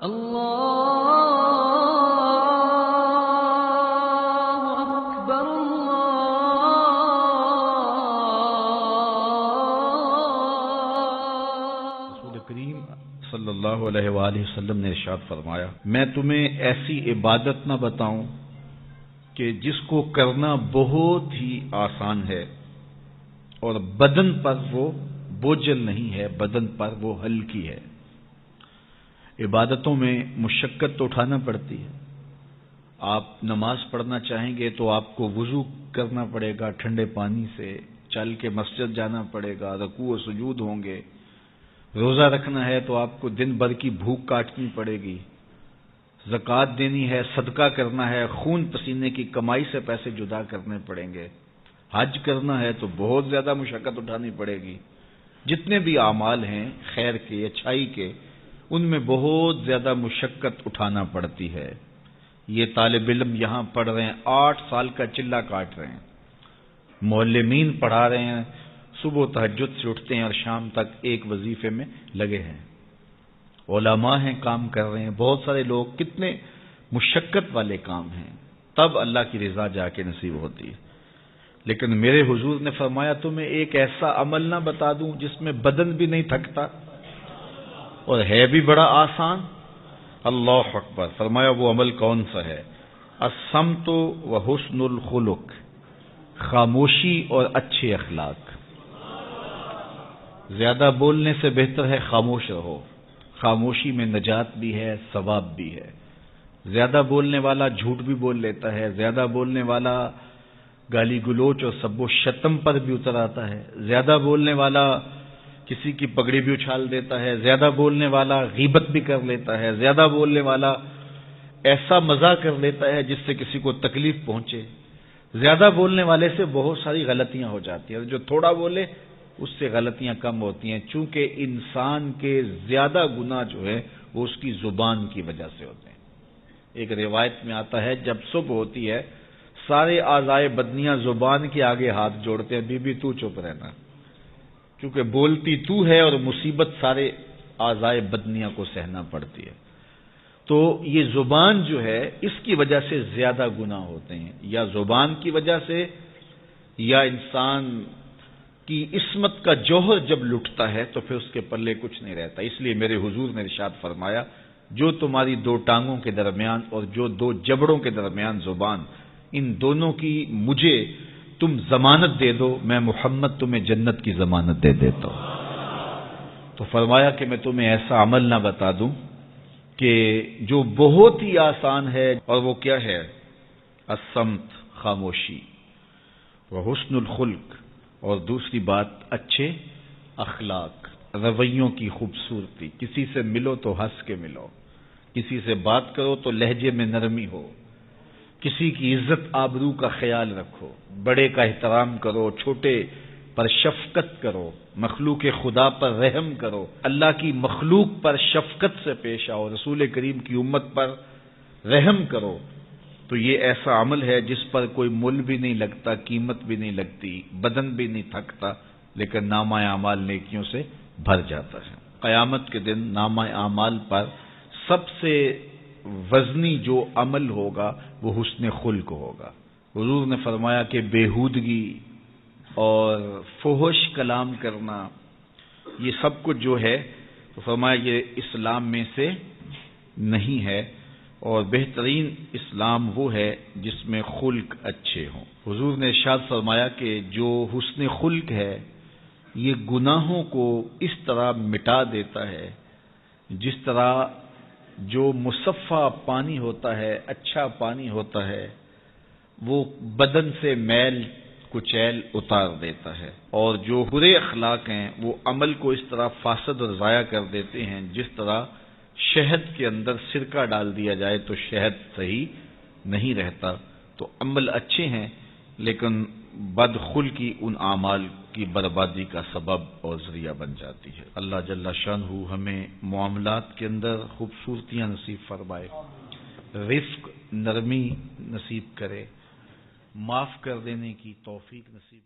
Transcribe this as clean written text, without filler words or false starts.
اللہ اکبر رسول کریم صلی اللہ علیہ وآلہ وسلم نے ارشاد فرمایا، میں تمہیں ایسی عبادت نہ بتاؤں کہ جس کو کرنا بہت ہی آسان ہے اور بدن پر وہ بوجھل نہیں ہے، بدن پر وہ ہلکی ہے۔ عبادتوں میں مشقت تو اٹھانا پڑتی ہے۔ آپ نماز پڑھنا چاہیں گے تو آپ کو وضو کرنا پڑے گا ٹھنڈے پانی سے، چل کے مسجد جانا پڑے گا، رکوع و سجود ہوں گے۔ روزہ رکھنا ہے تو آپ کو دن بھر کی بھوک کاٹنی پڑے گی، زکوٰۃ دینی ہے، صدقہ کرنا ہے، خون پسینے کی کمائی سے پیسے جدا کرنے پڑیں گے، حج کرنا ہے تو بہت زیادہ مشقت اٹھانی پڑے گی۔ جتنے بھی اعمال ہیں خیر کے، اچھائی کے، ان میں بہت زیادہ مشقت اٹھانا پڑتی ہے۔ یہ طالب علم یہاں پڑھ رہے ہیں، 8 سال کا چلہ کاٹ رہے ہیں، معلمین پڑھا رہے ہیں، صبح تہجد سے اٹھتے ہیں اور شام تک ایک وظیفے میں لگے ہیں، علماء ہیں کام کر رہے ہیں، بہت سارے لوگ، کتنے مشقت والے کام ہیں، تب اللہ کی رضا جا کے نصیب ہوتی ہے۔ لیکن میرے حضور نے فرمایا تمہیں ایک ایسا عمل نہ بتا دوں جس میں بدن بھی نہیں تھکتا اور ہے بھی بڑا آسان؟ اللہ اکبر! فرمایا وہ عمل کون سا ہے؟ الصمت و حسن الخلق، خاموشی اور اچھے اخلاق۔ زیادہ بولنے سے بہتر ہے خاموش رہو، خاموشی میں نجات بھی ہے، ثواب بھی ہے۔ زیادہ بولنے والا جھوٹ بھی بول لیتا ہے، زیادہ بولنے والا گالی گلوچ اور سب و شتم پر بھی اتر آتا ہے، زیادہ بولنے والا کسی کی پگڑی بھی اچھال دیتا ہے، زیادہ بولنے والا غیبت بھی کر لیتا ہے، زیادہ بولنے والا ایسا مزاح کر لیتا ہے جس سے کسی کو تکلیف پہنچے۔ زیادہ بولنے والے سے بہت ساری غلطیاں ہو جاتی ہیں، جو تھوڑا بولے اس سے غلطیاں کم ہوتی ہیں، چونکہ انسان کے زیادہ گناہ جو ہے وہ اس کی زبان کی وجہ سے ہوتے ہیں۔ ایک روایت میں آتا ہے جب صبح ہوتی ہے سارے اعضائے بدنیاں زبان کے آگے ہاتھ جوڑتے ہیں، بی بی تو چپ رہنا، کیونکہ بولتی تو ہے اور مصیبت سارے اعضائے بدنیاں کو سہنا پڑتی ہے۔ تو یہ زبان جو ہے اس کی وجہ سے زیادہ گناہ ہوتے ہیں، یا زبان کی وجہ سے یا انسان کی عصمت کا جوہر جب لٹتا ہے تو پھر اس کے پلے کچھ نہیں رہتا۔ اس لیے میرے حضور نے ارشاد فرمایا، جو تمہاری 2 ٹانگوں کے درمیان اور جو 2 جبڑوں کے درمیان زبان، ان دونوں کی مجھے تم ضمانت دے دو، میں محمد تمہیں جنت کی ضمانت دے دیتا ہوں۔ تو فرمایا کہ میں تمہیں ایسا عمل نہ بتا دوں کہ جو بہت ہی آسان ہے، اور وہ کیا ہے؟ الصمت، خاموشی، وحسن الخلق، اور دوسری بات اچھے اخلاق، رویوں کی خوبصورتی۔ کسی سے ملو تو ہنس کے ملو، کسی سے بات کرو تو لہجے میں نرمی ہو، کسی کی عزت آبرو کا خیال رکھو، بڑے کا احترام کرو، چھوٹے پر شفقت کرو، مخلوق خدا پر رحم کرو، اللہ کی مخلوق پر شفقت سے پیش آؤ، رسول کریم کی امت پر رحم کرو۔ تو یہ ایسا عمل ہے جس پر کوئی مول بھی نہیں لگتا، قیمت بھی نہیں لگتی، بدن بھی نہیں تھکتا، لیکن نامہ اعمال نیکیوں سے بھر جاتا ہے۔ قیامت کے دن نامہ اعمال پر سب سے وزنی جو عمل ہوگا وہ حسن خلق ہوگا۔ حضور نے فرمایا کہ بےہودگی اور فحش کلام کرنا، یہ سب کچھ جو ہے تو فرمایا یہ اسلام میں سے نہیں ہے، اور بہترین اسلام وہ ہے جس میں خلق اچھے ہوں۔ حضور نے ارشاد فرمایا کہ جو حسن خلق ہے یہ گناہوں کو اس طرح مٹا دیتا ہے جس طرح جو مصفہ پانی ہوتا ہے، اچھا پانی ہوتا ہے، وہ بدن سے میل کچیل اتار دیتا ہے، اور جو برے اخلاق ہیں وہ عمل کو اس طرح فاسد اور ضائع کر دیتے ہیں جس طرح شہد کے اندر سرکہ ڈال دیا جائے تو شہد صحیح نہیں رہتا۔ تو عمل اچھے ہیں لیکن بدخلقی ان اعمال کی بربادی کا سبب اور ذریعہ بن جاتی ہے۔ اللہ جل شانہ ہمیں معاملات کے اندر خوبصورتیاں نصیب فرمائے، رفق، نرمی نصیب کرے، معاف کر دینے کی توفیق نصیب